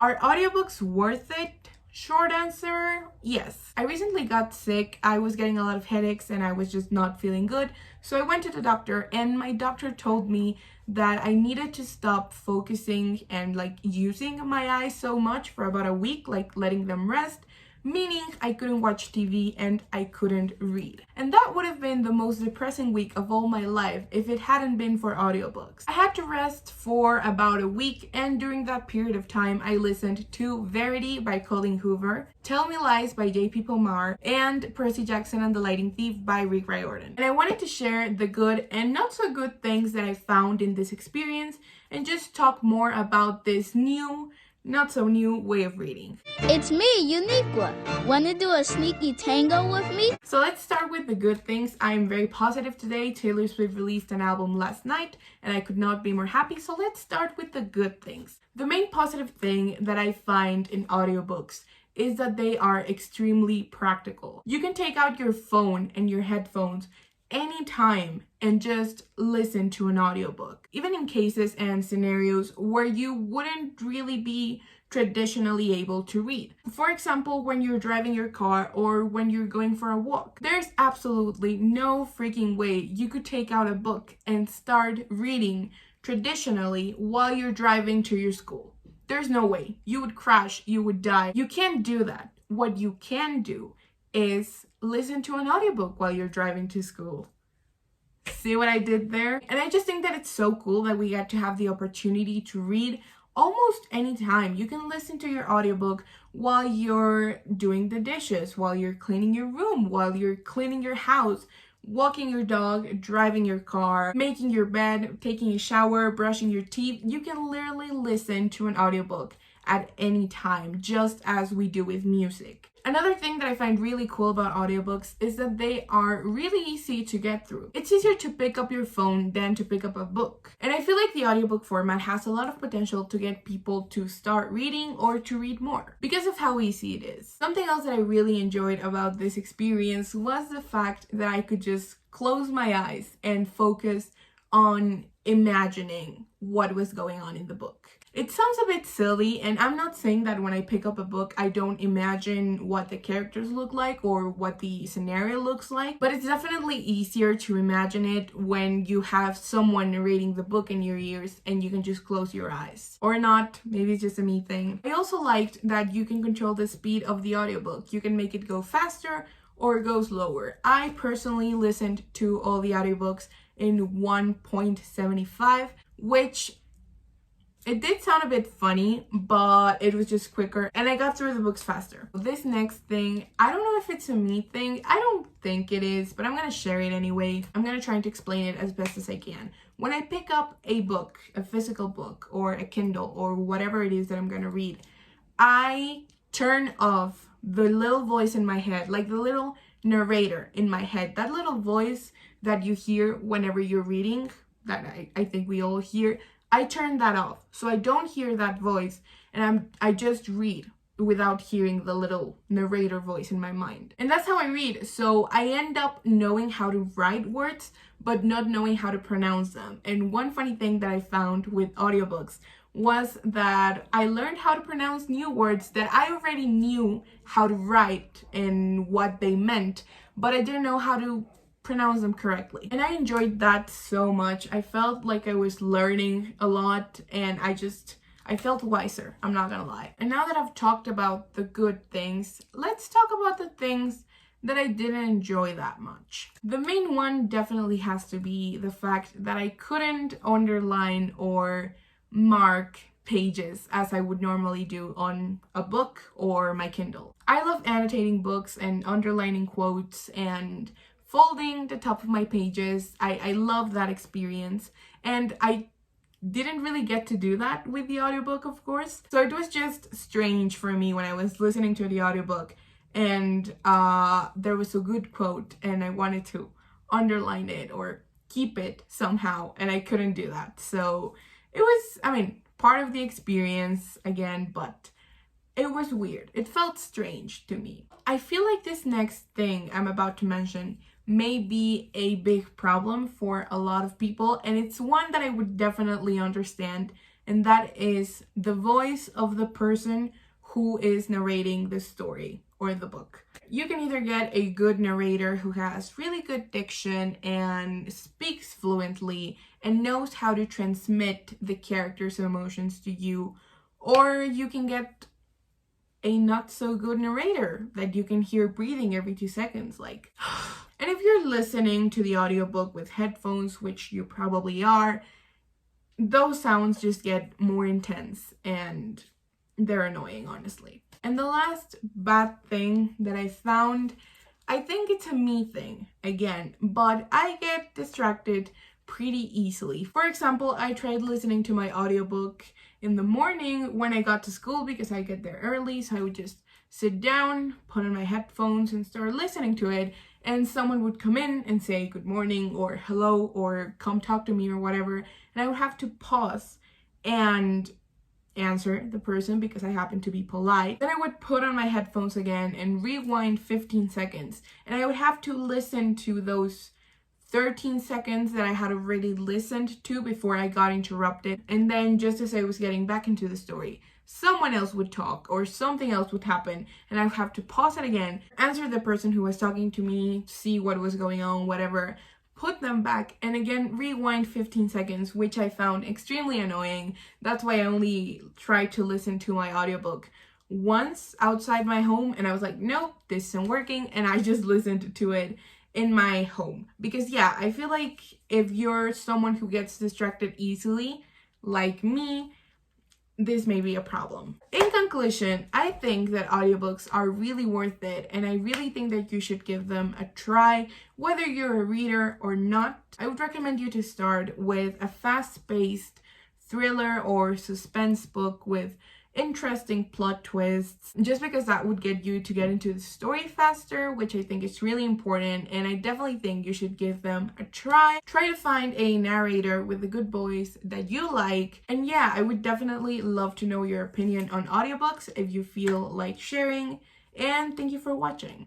Are audiobooks worth it? Short answer, yes. I recently got sick. I was getting a lot of headaches and I was just not feeling good. So I went to the doctor and my doctor told me that I needed to stop focusing and using my eyes so much for about a week, letting them rest, meaning I couldn't watch TV and I couldn't read. And that would have been the most depressing week of all my life if it hadn't been for audiobooks. I had to rest for about a week, and during that period of time I listened to Verity by Colleen Hoover, Tell Me Lies by J.P. Pomar, and Percy Jackson and the Lightning Thief by Rick Riordan. And I wanted to share the good and not so good things that I found in this experience and just talk more about this new, not so new way of reading. It's me, Uniqua. Wanna do a sneaky tango with me? So let's start with the good things. I am very positive today. Taylor Swift released an album last night and I could not be more happy. So let's start with the good things. The main positive thing that I find in audiobooks is that they are extremely practical. You can take out your phone and your headphones anytime and just listen to an audiobook, even in cases and scenarios where you wouldn't really be traditionally able to read. For example, when you're driving your car or when you're going for a walk. There's absolutely no freaking way you could take out a book and start reading traditionally while you're driving to your school. There's no way. You would crash, you would die. You can't do that. What you can do is listen to an audiobook while you're driving to school. See what I did there? And I just think that it's so cool that we get to have the opportunity to read almost anytime. You can listen to your audiobook while you're doing the dishes, while you're cleaning your room, while you're cleaning your house, walking your dog, driving your car, making your bed, taking a shower, brushing your teeth. You can literally listen to an audiobook at any time, just as we do with music. Another thing that I find really cool about audiobooks is that they are really easy to get through. It's easier to pick up your phone than to pick up a book. And I feel like the audiobook format has a lot of potential to get people to start reading or to read more because of how easy it is. Something else that I really enjoyed about this experience was the fact that I could just close my eyes and focus on imagining what was going on in the book. It sounds a bit silly, and I'm not saying that when I pick up a book I don't imagine what the characters look like or what the scenario looks like, but it's definitely easier to imagine it when you have someone narrating the book in your ears and you can just close your eyes. Or not, maybe it's just a me thing. I also liked that you can control the speed of the audiobook. You can make it go faster or go slower. I personally listened to all the audiobooks in 1.75, which it did sound a bit funny, but it was just quicker and I got through the books faster. This next thing, I don't know if it's a me thing. I don't think it is, but I'm gonna share it anyway. I'm gonna try to explain it as best as I can. When I pick up a book, a physical book or a Kindle or whatever it is that I'm gonna read, I turn off the little voice in my head, like the little narrator in my head, that little voice that you hear whenever you're reading, that I think we all hear. I turn that off so I don't hear that voice and I just read without hearing the little narrator voice in my mind. And that's how I read. So I end up knowing how to write words but not knowing how to pronounce them. And one funny thing that I found with audiobooks was that I learned how to pronounce new words that I already knew how to write and what they meant, but I didn't know how to pronounce them correctly. And I enjoyed that so much. I felt like I was learning a lot and I felt wiser, I'm not gonna lie. And now that I've talked about the good things, let's talk about the things that I didn't enjoy that much. The main one definitely has to be the fact that I couldn't underline or mark pages as I would normally do on a book or my Kindle. I love annotating books and underlining quotes and folding the top of my pages. I love that experience, and I didn't really get to do that with the audiobook, of course. So it was just strange for me when I was listening to the audiobook and there was a good quote and I wanted to underline it or keep it somehow and I couldn't do that. So it was, part of the experience again, but it was weird. It felt strange to me. I feel like this next thing I'm about to mention may be a big problem for a lot of people, and it's one that I would definitely understand and that is the voice of the person who is narrating the story or the book. You can either get a good narrator who has really good diction and speaks fluently and knows how to transmit the character's emotions to you, or you can get a not so good narrator that you can hear breathing every 2 seconds, like. And if you're listening to the audiobook with headphones, which you probably are, those sounds just get more intense and they're annoying, honestly. And the last bad thing that I found, I think it's a me thing, again, but I get distracted pretty easily. For example, I tried listening to my audiobook in the morning when I got to school because I get there early, so I would just sit down, put on my headphones and start listening to it, and someone would come in and say good morning or hello or come talk to me or whatever, and I would have to pause and answer the person because I happen to be polite. Then I would put on my headphones again and rewind 15 seconds, and I would have to listen to those 13 seconds that I had already listened to before I got interrupted. And then just as I was getting back into the story, someone else would talk or something else would happen, and I would have to pause it again, answer the person who was talking to me, see what was going on, whatever, put them back, and again rewind 15 seconds, which I found extremely annoying. That's why I only tried to listen to my audiobook once outside my home, and I was like, nope, this isn't working, and I just listened to it in my home. Because yeah, I feel like if you're someone who gets distracted easily, like me, this may be a problem. In conclusion, I think that audiobooks are really worth it, and I really think that you should give them a try, whether you're a reader or not. I would recommend you to start with a fast-paced thriller or suspense book with interesting plot twists, just because that would get you to get into the story faster, which I think is really important, and I definitely think you should give them a try. Try to find a narrator with a good voice that you like, and yeah, I would definitely love to know your opinion on audiobooks if you feel like sharing, and thank you for watching.